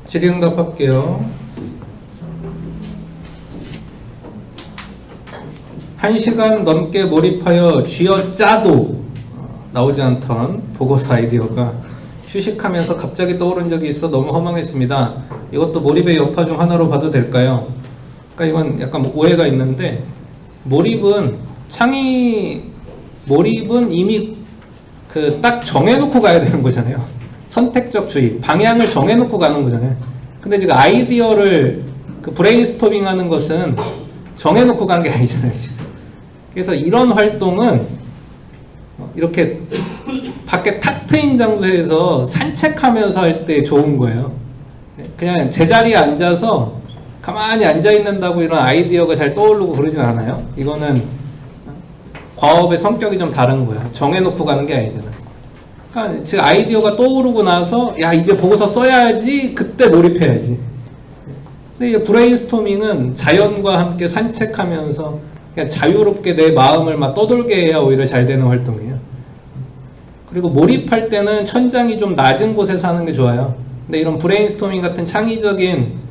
질의응답 할게요. 1시간 넘게 몰입하여 쥐어짜도 나오지 않던 보고서 아이디어가 휴식하면서 갑자기 떠오른 적이 있어 너무 허망했습니다. 이것도 몰입의 여파 중 하나로 봐도 될까요? 그러니까 이건 약간 오해가 있는데, 몰입은 이미 딱 정해놓고 가야 되는 거잖아요. 선택적 주의, 방향을 정해놓고 가는 거잖아요. 근데 지금 아이디어를 브레인스토밍 하는 것은 정해놓고 간 게 아니잖아요. 그래서 이런 활동은 이렇게 밖에 탁 트인 장소에서 산책하면서 할 때 좋은 거예요. 그냥 제자리에 앉아서 가만히 앉아 있는다고 이런 아이디어가 잘 떠오르고 그러진 않아요. 이거는 과업의 성격이 좀 다른 거야. 정해놓고 가는 게 아니잖아. 그러니까 즉 아이디어가 떠오르고 나서 야 이제 보고서 써야지, 그때 몰입해야지. 근데 이 브레인스토밍은 자연과 함께 산책하면서 그냥 자유롭게 내 마음을 막 떠돌게 해야 오히려 잘 되는 활동이에요. 그리고 몰입할 때는 천장이 좀 낮은 곳에서 하는 게 좋아요. 근데 이런 브레인스토밍 같은 창의적인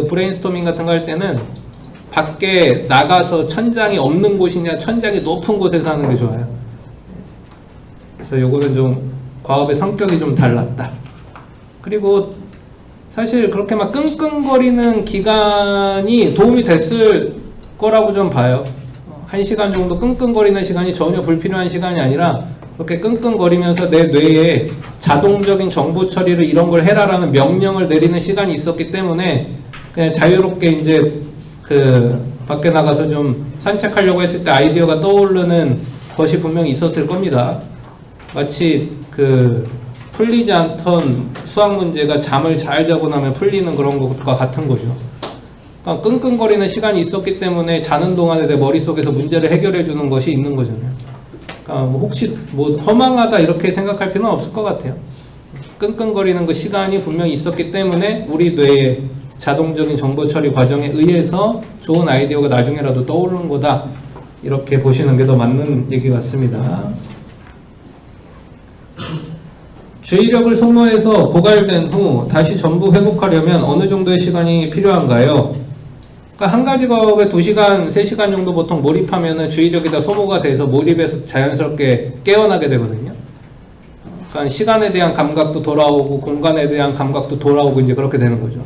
브레인스토밍 같은 거 할 때는 밖에 나가서 천장이 없는 곳이냐 천장이 높은 곳에서 하는 게 좋아요. 그래서 요거는 좀 과업의 성격이 좀 달랐다. 그리고 사실 그렇게 막 끙끙거리는 기간이 도움이 됐을 거라고 좀 봐요. 1시간 정도 끙끙거리는 시간이 전혀 불필요한 시간이 아니라 그렇게 끙끙거리면서 내 뇌에 자동적인 정보 처리를 이런 걸 해라라는 명령을 내리는 시간이 있었기 때문에 그냥 자유롭게 이제 밖에 나가서 좀 산책하려고 했을 때 아이디어가 떠오르는 것이 분명히 있었을 겁니다. 마치 풀리지 않던 수학 문제가 잠을 잘 자고 나면 풀리는 그런 것과 같은 거죠. 그러니까 끙끙거리는 시간이 있었기 때문에 자는 동안에 내 머릿속에서 문제를 해결해 주는 것이 있는 거잖아요. 그러니까 혹시 허망하다 이렇게 생각할 필요는 없을 것 같아요. 끙끙거리는 그 시간이 분명히 있었기 때문에 우리 뇌의 자동적인 정보 처리 과정에 의해서 좋은 아이디어가 나중에라도 떠오르는 거다, 이렇게 보시는 게 더 맞는 얘기 같습니다. 주의력을 소모해서 고갈된 후 다시 전부 회복하려면 어느 정도의 시간이 필요한가요? 그러니까 한 가지 과업에 2시간, 3시간 정도 보통 몰입하면 주의력이 다 소모가 돼서 몰입해서 자연스럽게 깨어나게 되거든요. 그러니까 시간에 대한 감각도 돌아오고 공간에 대한 감각도 돌아오고 이제 그렇게 되는 거죠.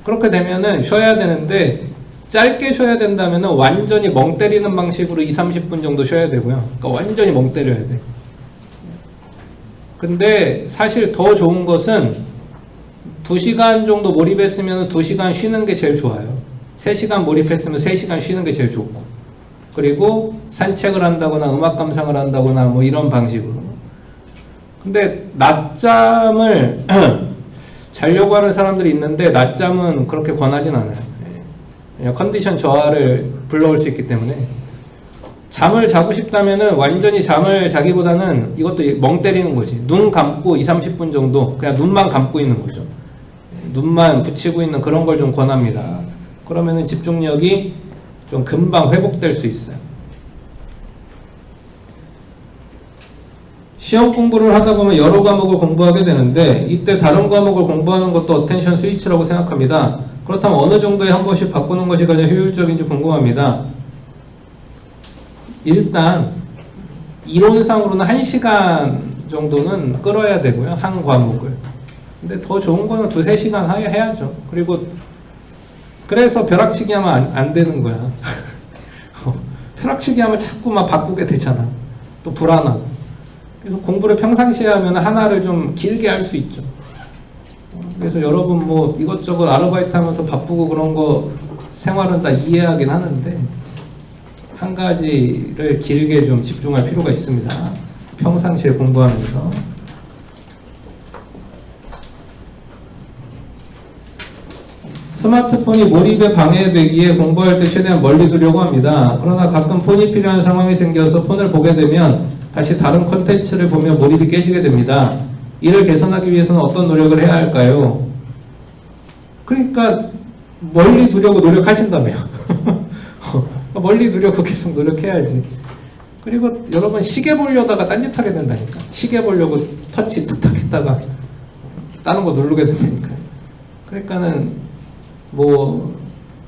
그렇게 되면은 쉬어야 되는데, 짧게 쉬어야 된다면은 완전히 멍 때리는 방식으로 20-30분 정도 쉬어야 되고요. 그러니까 완전히 멍 때려야 돼. 근데 사실 더 좋은 것은 2시간 정도 몰입했으면 2시간 쉬는 게 제일 좋아요. 3시간 몰입했으면 3시간 쉬는 게 제일 좋고, 그리고 산책을 한다거나 음악 감상을 한다거나 뭐 이런 방식으로. 근데 낮잠을 자려고 하는 사람들이 있는데 낮잠은 그렇게 권하진 않아요. 컨디션 저하를 불러올 수 있기 때문에. 잠을 자고 싶다면은 완전히 잠을 자기보다는 이것도 멍 때리는 거지. 눈 감고 20-30분 정도 그냥 눈만 감고 있는 거죠. 눈만 붙이고 있는 그런 걸 좀 권합니다. 그러면은 집중력이 좀 금방 회복될 수 있어요. 시험 공부를 하다 보면 여러 과목을 공부하게 되는데 이때 다른 과목을 공부하는 것도 어텐션 스위치라고 생각합니다. 그렇다면 어느 정도에 한 번씩 바꾸는 것이 가장 효율적인지 궁금합니다. 일단 이론상으로는 1시간 정도는 끌어야 되고요, 한 과목을. 근데 더 좋은 거는 2-3시간 해야죠. 그리고 그래서 벼락치기 하면 안 되는 거야. 벼락치기 하면 자꾸 막 바꾸게 되잖아. 또 불안하고. 그래서 공부를 평상시에 하면 하나를 좀 길게 할 수 있죠. 그래서 여러분 뭐 이것저것 아르바이트 하면서 바쁘고 그런 거 생활은 다 이해하긴 하는데 한 가지를 길게 좀 집중할 필요가 있습니다. 평상시에 공부하면서. 스마트폰이 몰입에 방해되기에 공부할 때 최대한 멀리 두려고 합니다. 그러나 가끔 폰이 필요한 상황이 생겨서 폰을 보게 되면 다시 다른 콘텐츠를 보며 몰입이 깨지게 됩니다. 이를 개선하기 위해서는 어떤 노력을 해야 할까요? 그러니까 멀리 두려고 노력하신다며요. 멀리 두려고 계속 노력해야지. 그리고 여러분 시계 보려다가 딴짓하게 된다니까. 시계 보려고 터치 탁탁 했다가 다른 거 누르게 된다니까요. 그러니까는 뭐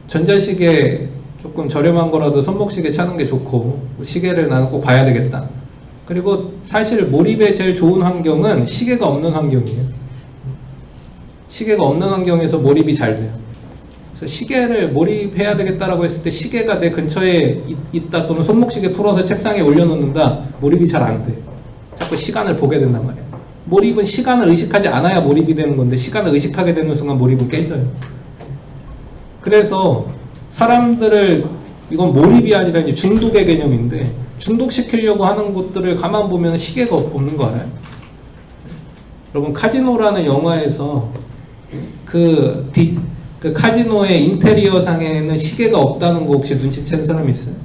전자시계 조금 저렴한 거라도 손목시계 차는 게 좋고 시계를 나는 꼭 봐야 되겠다. 그리고 사실 몰입에 제일 좋은 환경은 시계가 없는 환경이에요. 시계가 없는 환경에서 몰입이 잘 돼요. 그래서 시계를 몰입해야 되겠다라고 했을 때 시계가 내 근처에 있다 또는 손목시계 풀어서 책상에 올려놓는다, 몰입이 잘 안 돼요. 자꾸 시간을 보게 된단 말이에요. 몰입은 시간을 의식하지 않아야 몰입이 되는 건데 시간을 의식하게 되는 순간 몰입은 깨져요. 그래서 사람들을, 이건 몰입이 아니라 이제 중독의 개념인데, 중독시키려고 하는 것들을 가만 보면 시계가 없는 거 알아요? 여러분, 카지노라는 영화에서 그 카지노의 인테리어 상에는 시계가 없다는 거 혹시 눈치챈 사람이 있어요?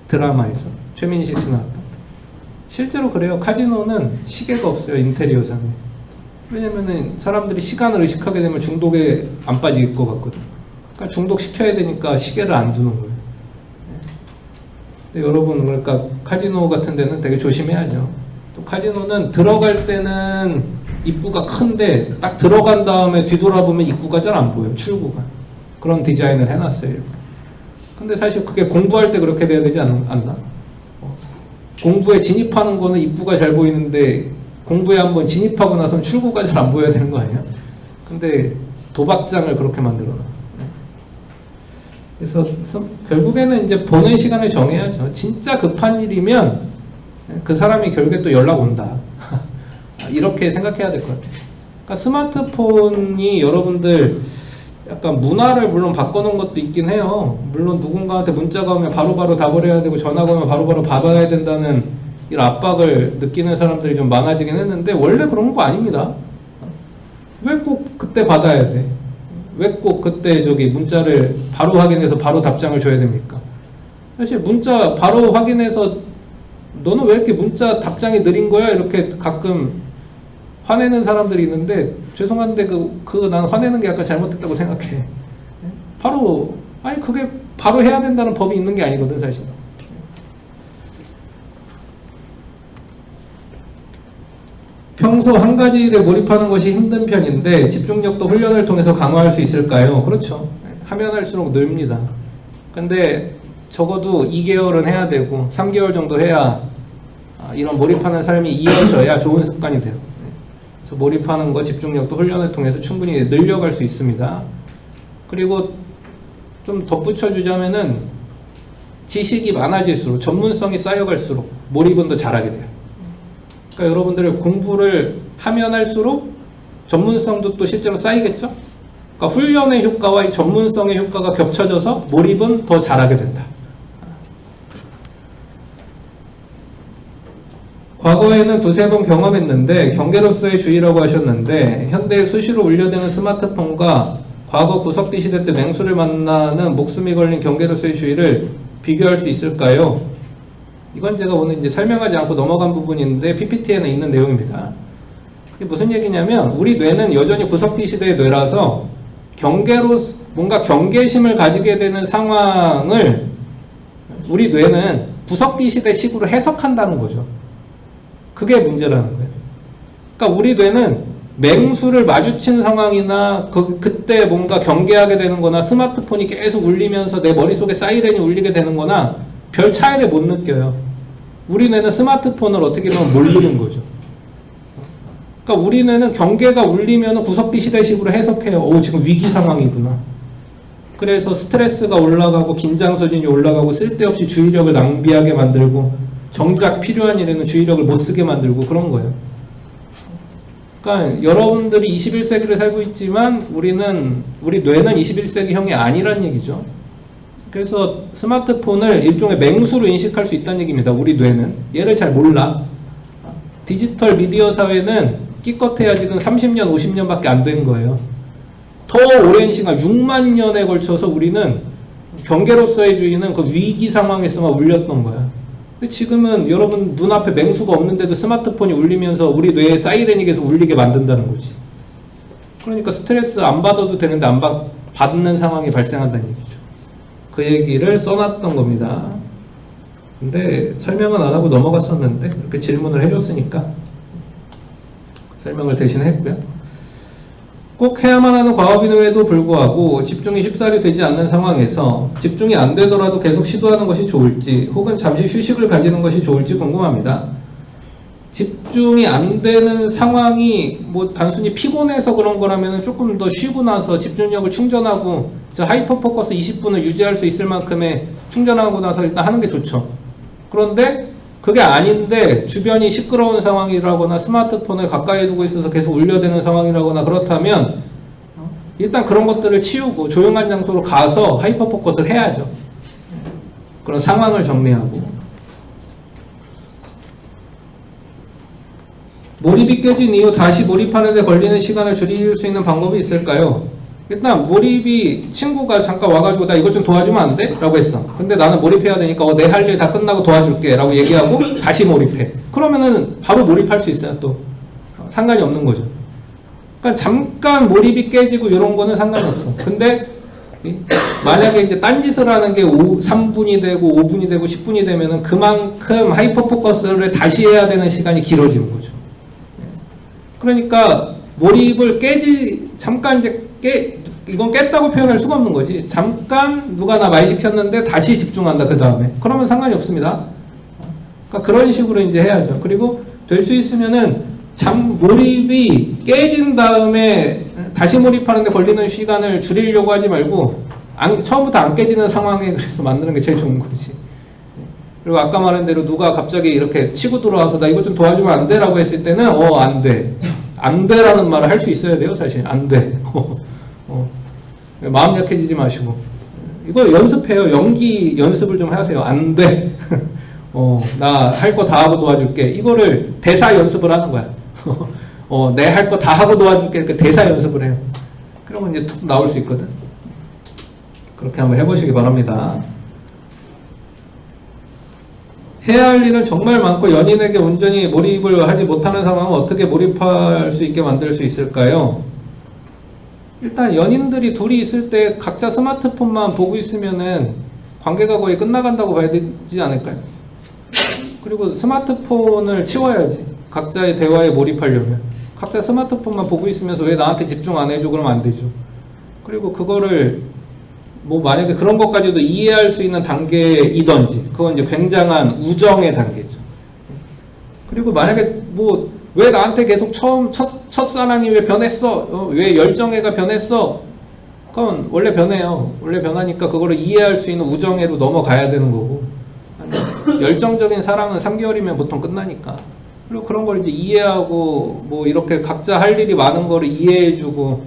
드라마에서 최민식 씨 나왔던. 실제로 그래요. 카지노는 시계가 없어요, 인테리어 상에. 왜냐면은 사람들이 시간을 의식하게 되면 중독에 안 빠질 것 같거든. 그러니까 중독시켜야 되니까 시계를 안 두는 거예요. 근데 여러분, 그러니까 카지노 같은 데는 되게 조심해야죠. 또 카지노는 들어갈 때는 입구가 큰데 딱 들어간 다음에 뒤돌아보면 입구가 잘 안 보여요. 출구가. 그런 디자인을 해놨어요, 일부러. 근데 사실 그게 공부할 때 그렇게 돼야 되지 않나? 공부에 진입하는 거는 입구가 잘 보이는데 공부에 한번 진입하고 나서는 출구가 잘 안 보여야 되는 거 아니야? 근데 도박장을 그렇게 만들어놔. 그래서 결국에는 이제 보는 시간을 정해야죠. 진짜 급한 일이면 그 사람이 결국에 또 연락 온다. 이렇게 생각해야 될 것 같아요. 그러니까 스마트폰이 여러분들 약간 문화를 물론 바꿔놓은 것도 있긴 해요. 물론 누군가한테 문자가 오면 바로바로 답을 해야 되고 전화가 오면 바로바로 받아야 된다는 이런 압박을 느끼는 사람들이 좀 많아지긴 했는데 원래 그런 거 아닙니다. 왜 꼭 그때 받아야 돼? 왜 꼭 그때 문자를 바로 확인해서 바로 답장을 줘야 됩니까? 사실 문자 바로 확인해서 너는 왜 이렇게 문자 답장이 느린 거야? 이렇게 가끔 화내는 사람들이 있는데 죄송한데 난 화내는 게 약간 잘못됐다고 생각해. 바로, 아니 그게 바로 해야 된다는 법이 있는 게 아니거든 사실. 평소 한 가지 일에 몰입하는 것이 힘든 편인데 집중력도 훈련을 통해서 강화할 수 있을까요? 그렇죠. 하면 할수록 늘립니다. 근데 적어도 2개월은 해야 되고 3개월 정도 해야 이런 몰입하는 삶이 이어져야 좋은 습관이 돼요. 그래서 몰입하는 거, 집중력도 훈련을 통해서 충분히 늘려갈 수 있습니다. 그리고 좀 덧붙여 주자면은 지식이 많아질수록, 전문성이 쌓여갈수록 몰입은 더 잘하게 돼요. 그러니까 여러분들의 공부를 하면 할수록 전문성도 또 실제로 쌓이겠죠? 그러니까 훈련의 효과와 이 전문성의 효과가 겹쳐져서 몰입은 더 잘하게 된다. 과거에는 두세 번 경험했는데 경계로서의 주의라고 하셨는데 현대에 수시로 울려대는 스마트폰과 과거 구석기 시대 때 맹수를 만나는 목숨이 걸린 경계로서의 주의를 비교할 수 있을까요? 이건 제가 오늘 이제 설명하지 않고 넘어간 부분인데 PPT에는 있는 내용입니다. 이게 무슨 얘기냐면 우리 뇌는 여전히 구석기 시대의 뇌라서 뭔가 경계심을 가지게 되는 상황을 우리 뇌는 구석기 시대식으로 해석한다는 거죠. 그게 문제라는 거예요. 그러니까 우리 뇌는 맹수를 마주친 상황이나 그때 뭔가 경계하게 되는 거나 스마트폰이 계속 울리면서 내 머릿속에 사이렌이 울리게 되는 거나 별 차이를 못 느껴요. 우리 뇌는 스마트폰을 어떻게 보면 모르는 거죠. 그러니까 우리 뇌는 경계가 울리면 구석기 시대식으로 해석해요. 지금 위기 상황이구나. 그래서 스트레스가 올라가고 긴장 수준이 올라가고 쓸데없이 주의력을 낭비하게 만들고 정작 필요한 일에는 주의력을 못 쓰게 만들고 그런 거예요. 그러니까 여러분들이 21세기를 살고 있지만 우리 뇌는 21세기형이 아니란 얘기죠. 그래서 스마트폰을 일종의 맹수로 인식할 수 있다는 얘기입니다. 우리 뇌는. 얘를 잘 몰라. 디지털 미디어 사회는 기껏해야 지금 30년, 50년밖에 안 된 거예요. 더 오랜 시간, 6만 년에 걸쳐서 우리는 경계로서의 주의는 그 위기 상황에서만 울렸던 거야. 근데 지금은 여러분 눈앞에 맹수가 없는데도 스마트폰이 울리면서 우리 뇌에 사이렌이 계속 울리게 만든다는 거지. 그러니까 스트레스 안 받아도 되는데 안 받는 상황이 발생한다는 얘기죠. 그 얘기를 써놨던 겁니다. 근데 설명은 안 하고 넘어갔었는데 이렇게 질문을 해줬으니까 설명을 대신 했고요. 꼭 해야만 하는 과업임에도 불구하고 집중이 쉽사리 되지 않는 상황에서 집중이 안 되더라도 계속 시도하는 것이 좋을지 혹은 잠시 휴식을 가지는 것이 좋을지 궁금합니다. 집중이 안 되는 상황이 뭐 단순히 피곤해서 그런 거라면 조금 더 쉬고 나서 집중력을 충전하고 저 하이퍼 포커스 20분을 유지할 수 있을 만큼의 충전하고 나서 일단 하는 게 좋죠. 그런데 그게 아닌데 주변이 시끄러운 상황이라거나 스마트폰을 가까이 두고 있어서 계속 울려대는 상황이라거나 그렇다면 일단 그런 것들을 치우고 조용한 장소로 가서 하이퍼 포커스를 해야죠. 그런 상황을 정리하고. 몰입이 깨진 이후 다시 몰입하는 데 걸리는 시간을 줄일 수 있는 방법이 있을까요? 일단 몰입이 친구가 잠깐 와가지고 나 이것 좀 도와주면 안 돼? 라고 했어. 근데 나는 몰입해야 되니까 내 할 일 다 끝나고 도와줄게 라고 얘기하고 다시 몰입해. 그러면은 바로 몰입할 수 있어요. 또 상관이 없는 거죠. 그러니까 잠깐 몰입이 깨지고 이런 거는 상관이 없어. 근데 만약에 이제 딴짓을 하는 게 3분이 되고 5분이 되고 10분이 되면은 그만큼 하이퍼 포커스를 다시 해야 되는 시간이 길어지는 거죠. 그러니까 몰입을 잠깐 이제 이건 깼다고 표현할 수가 없는 거지. 잠깐 누가 나 말 시켰는데 다시 집중한다 그 다음에. 그러면 상관이 없습니다. 그러니까 그런 식으로 이제 해야죠. 그리고 될 수 있으면은 몰입이 깨진 다음에 다시 몰입하는데 걸리는 시간을 줄이려고 하지 말고 처음부터 안 깨지는 상황에 그래서 만드는 게 제일 좋은 거지. 그리고 아까 말한 대로 누가 갑자기 이렇게 치고 들어와서 나 이거 좀 도와주면 안 돼? 라고 했을 때는 안 돼. 안 돼라는 말을 할 수 있어야 돼요. 사실 안 돼. 마음 약해지지 마시고 이거 연습해요. 연기 연습을 좀 하세요. 안 돼. 나 할 거 다 하고 도와줄게. 이거를 대사 연습을 하는 거야. 내 할 거 다 하고 도와줄게. 이렇게 대사 연습을 해요. 그러면 이제 툭 나올 수 있거든. 그렇게 한번 해보시기 바랍니다. 해야 할 일은 정말 많고 연인에게 온전히 몰입을 하지 못하는 상황은 어떻게 몰입할 수 있게 만들 수 있을까요? 일단 연인들이 둘이 있을 때 각자 스마트폰만 보고 있으면은 관계가 거의 끝나간다고 봐야 되지 않을까요? 그리고 스마트폰을 치워야지. 각자의 대화에 몰입하려면. 각자 스마트폰만 보고 있으면서 왜 나한테 집중 안 해줘? 그러면 안 되죠. 그리고 그거를 뭐 만약에 그런 것까지도 이해할 수 있는 단계이던지 그건 이제 굉장한 우정의 단계죠. 그리고 만약에 뭐 왜 나한테 계속 첫사랑이 왜 변했어? 왜 열정애가 변했어? 그건 원래 변해요. 원래 변하니까 그거를 이해할 수 있는 우정애로 넘어가야 되는 거고 열정적인 사랑은 3개월이면 보통 끝나니까. 그리고 그런 걸 이제 이해하고 뭐 이렇게 각자 할 일이 많은 거를 이해해주고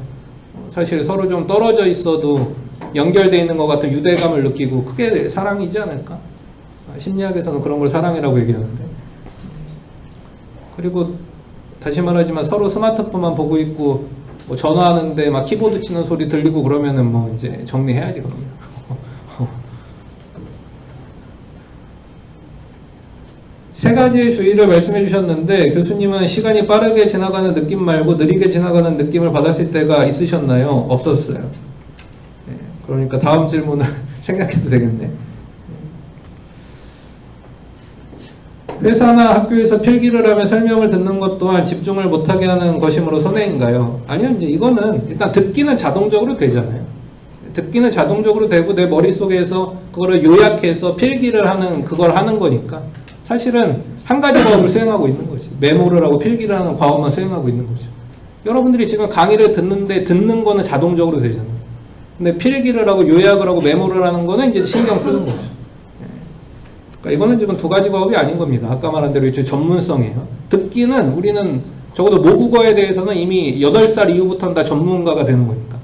사실 서로 좀 떨어져 있어도 연결되어 있는 것 같은 유대감을 느끼고 그게 사랑이지 않을까? 심리학에서는 그런 걸 사랑이라고 얘기하는데. 그리고 다시 말하지만 서로 스마트폰만 보고 있고 뭐 전화하는데 막 키보드 치는 소리 들리고 그러면은 뭐 이제 정리해야지 그러면. 세 가지의 주의를 말씀해 주셨는데 교수님은 시간이 빠르게 지나가는 느낌 말고 느리게 지나가는 느낌을 받았을 때가 있으셨나요? 없었어요. 그러니까 다음 질문을 생각해도 되겠네. 회사나 학교에서 필기를 하며 설명을 듣는 것 또한 집중을 못하게 하는 것이므로 손해인가요? 아니요, 이제 이거는 일단 듣기는 자동적으로 되잖아요. 듣기는 자동적으로 되고 내 머릿속에서 그거를 요약해서 필기를 하는 그걸 하는 거니까 사실은 한 가지 과업을 수행하고 있는 거지. 메모를 하고 필기를 하는 과업만 수행하고 있는 거죠. 여러분들이 지금 강의를 듣는데 듣는 거는 자동적으로 되잖아요. 근데 필기를 하고 요약을 하고 메모를 하는 거는 이제 신경 쓰는 거죠. 그러니까 이거는 지금 두 가지 과업이 아닌 겁니다. 아까 말한 대로 이제 전문성이에요. 듣기는 우리는 적어도 모국어에 대해서는 이미 8살 이후부터는 다 전문가가 되는 거니까.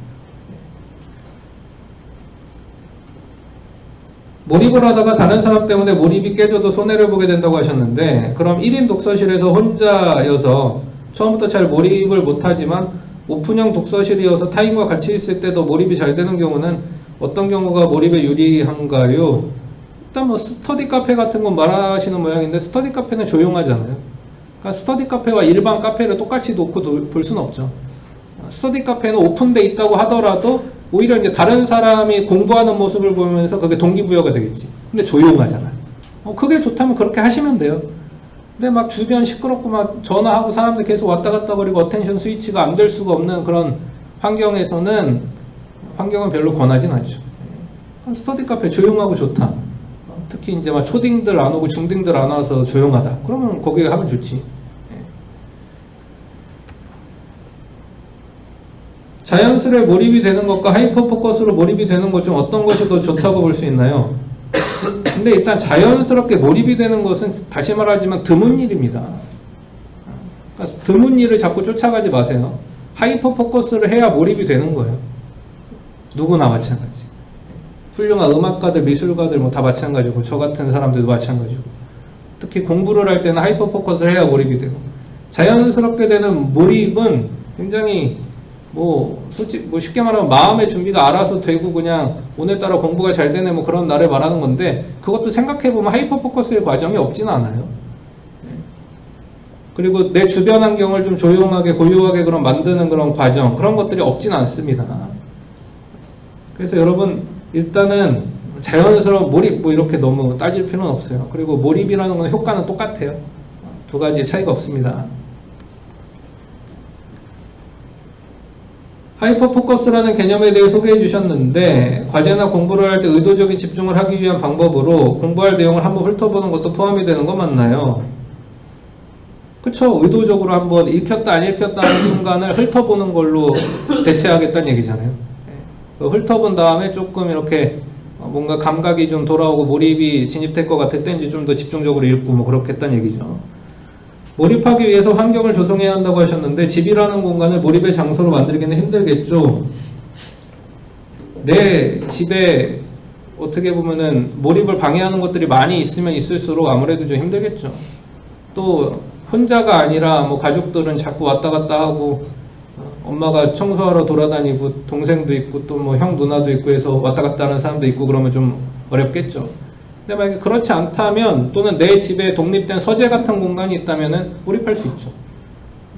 몰입을 하다가 다른 사람 때문에 몰입이 깨져도 손해를 보게 된다고 하셨는데 그럼 1인 독서실에서 혼자여서 처음부터 잘 몰입을 못하지만 오픈형 독서실이어서 타인과 같이 있을 때도 몰입이 잘 되는 경우는 어떤 경우가 몰입에 유리한가요? 일단 뭐 스터디 카페 같은 건 말하시는 모양인데 스터디 카페는 조용하잖아요. 그러니까 스터디 카페와 일반 카페를 똑같이 놓고 볼 수는 없죠. 스터디 카페는 오픈돼 있다고 하더라도 오히려 이제 다른 사람이 공부하는 모습을 보면서 그게 동기부여가 되겠지. 근데 조용하잖아. 그게 좋다면 그렇게 하시면 돼요. 근데 막 주변 시끄럽고 막 전화하고 사람들 계속 왔다 갔다 거리고 어텐션 스위치가 안 될 수가 없는 그런 환경은 별로 권하진 않죠. 스터디 카페 조용하고 좋다. 특히 이제 막 초딩들 안 오고 중딩들 안 와서 조용하다. 그러면 거기에 하면 좋지. 자연스레 몰입이 되는 것과 하이퍼 포커스로 몰입이 되는 것 중 어떤 것이 더 좋다고 볼 수 있나요? 근데 일단 자연스럽게 몰입이 되는 것은 다시 말하지만 드문 일입니다. 그러니까 드문 일을 자꾸 쫓아가지 마세요. 하이퍼 포커스를 해야 몰입이 되는 거예요. 누구나 마찬가지. 훌륭한 음악가들, 미술가들 뭐 다 마찬가지고 저 같은 사람들도 마찬가지고 특히 공부를 할 때는 하이퍼 포커스를 해야 몰입이 되고 자연스럽게 되는 몰입은 굉장히 솔직히 쉽게 말하면 마음의 준비가 알아서 되고 그냥 오늘따라 공부가 잘 되네 뭐 그런 날을 말하는 건데 그것도 생각해보면 하이퍼 포커스의 과정이 없지는 않아요. 그리고 내 주변 환경을 좀 조용하게 고요하게 그런 만드는 그런 과정 그런 것들이 없지는 않습니다. 그래서 여러분 일단은 자연스러운 몰입 이렇게 너무 따질 필요는 없어요. 그리고 몰입이라는 건 효과는 똑같아요. 두 가지의 차이가 없습니다. 하이퍼 포커스라는 개념에 대해 소개해 주셨는데 과제나 공부를 할 때 의도적인 집중을 하기 위한 방법으로 공부할 내용을 한번 훑어보는 것도 포함이 되는 거 맞나요? 그쵸? 의도적으로 한번 읽혔다 안 읽혔다 하는 순간을 훑어보는 걸로 대체하겠다는 얘기잖아요. 훑어본 다음에 조금 이렇게 뭔가 감각이 좀 돌아오고 몰입이 진입될 것 같을 때 이제 좀 더 집중적으로 읽고 뭐 그렇겠다는 얘기죠. 몰입하기 위해서 환경을 조성해야 한다고 하셨는데 집이라는 공간을 몰입의 장소로 만들기는 힘들겠죠. 내 집에 어떻게 보면은 몰입을 방해하는 것들이 많이 있으면 있을수록 아무래도 좀 힘들겠죠. 또 혼자가 아니라 뭐 가족들은 자꾸 왔다 갔다 하고 엄마가 청소하러 돌아다니고 동생도 있고 또 뭐 형 누나도 있고 해서 왔다 갔다 하는 사람도 있고 그러면 좀 어렵겠죠. 근데 만약에 그렇지 않다면 또는 내 집에 독립된 서재 같은 공간이 있다면은 몰입할 수 있죠.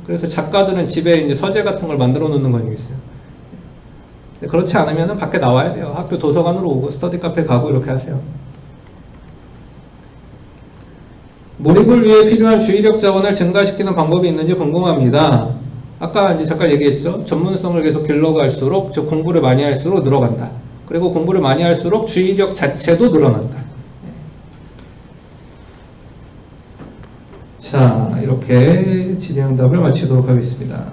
그래서 작가들은 집에 이제 서재 같은 걸 만들어 놓는 거 아니겠어요. 근데 그렇지 않으면은 밖에 나와야 돼요. 학교 도서관으로 오고 스터디 카페 가고 이렇게 하세요. 몰입을 위해 필요한 주의력 자원을 증가시키는 방법이 있는지 궁금합니다. 아까 이제 잠깐 얘기했죠. 전문성을 계속 길러갈수록 즉 공부를 많이 할수록 늘어간다. 그리고 공부를 많이 할수록 주의력 자체도 늘어난다. 자, 이렇게 질의응답을 마치도록 하겠습니다.